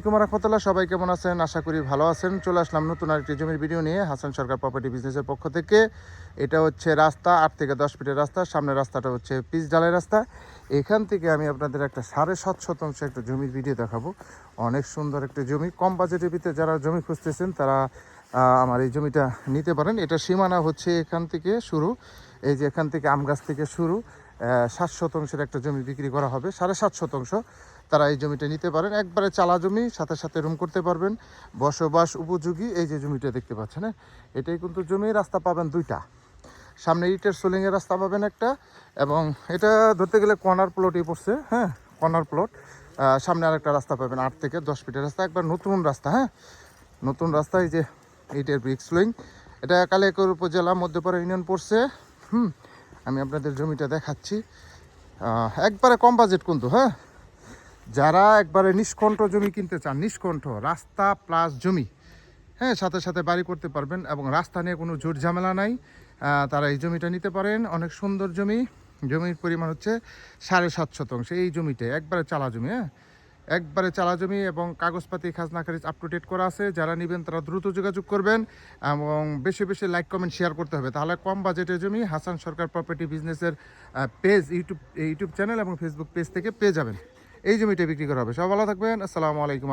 রহমতুল্লাহ, সবাই কেমন আছেন? আশা করি ভালো আছেন। চলে আসলাম নতুন আরেকটি জমির ভিডিও নিয়ে হাসান সরকার প্রপার্টি বিজনেসের পক্ষ থেকে। এটা হচ্ছে রাস্তা 8 থেকে 10 ফিটের রাস্তা। সামনের রাস্তাটা হচ্ছে পিচ ঢালাই রাস্তা। এখান থেকে আমি আপনাদের একটা 7.5 শতাংশ একটা জমির ভিডিও দেখাবো। অনেক সুন্দর একটা জমি, কম বাজেটের ভিতরে যারা জমি খুঁজতেছেন তারা আমার এই জমিটা নিতে পারেন। এটা সীমানা হচ্ছে এখান থেকে শুরু, এই যে এখান থেকে আম গাছ থেকে শুরু 7 শতাংশের একটা জমি বিক্রি করা হবে। 7.5 শতাংশ তারা এই জমিটা নিতে পারেন। একবারে চালা জমি, সাথে সাথে রুম করতে পারবেন, বসবাস উপযোগী। এই যে জমিটা দেখতে পাচ্ছেন, হ্যাঁ, এটাই কিন্তু জমি। রাস্তা পাবেন দুইটা, সামনে ইটের সোলিংয়ের রাস্তা পাবেন একটা, এবং এটা ধরতে গেলে কর্নার প্লটই পড়ছে, হ্যাঁ, কর্নার প্লট। সামনে আরেকটা রাস্তা পাবেন 8 থেকে 10 ফিটের রাস্তা, একবার নতুন রাস্তা, হ্যাঁ, নতুন রাস্তা। এই যে ইটের ব্রিক স্লোয়িং, এটা কালিয়াকৈর উপজেলা মধ্যপাড়া ইউনিয়ন পড়ছে। আমি আপনাদের জমিটা দেখাচ্ছি। একবারে কম বাজেট কিন্তু, হ্যাঁ, যারা একবারে নিষ্কণ্ঠ জমি কিনতে চান, নিষ্কণ্ঠ রাস্তা প্লাস জমি, হ্যাঁ, সাথে সাথে বাড়ি করতে পারবেন এবং রাস্তা নিয়ে কোনো ঝুট ঝামেলা নাই, তারা এই জমিটা নিতে পারেন। অনেক সুন্দর জমি। জমির পরিমাণ হচ্ছে 7.5 শতাংশ। এই জমিটা একবারে চালা জমি, হ্যাঁ, একবারে চালা জমি, এবং কাগজপাতি খাজনা খারিজ আপ টু ডেট করা আছে। যারা নেবেন তারা দ্রুত যোগাযোগ করবেন এবং বেশি বেশি লাইক কমেন্ট শেয়ার করতে হবে, তাহলে কম বাজেটের জমি হাসান সরকার প্রপার্টি বিজনেসের পেজ, ইউটিউব চ্যানেল এবং ফেসবুক পেজ থেকে পেয়ে যাবেন। এই জমিটা বিক্রি করা হবে। সব ভালো থাকবেন। আসসালামু আলাইকুম।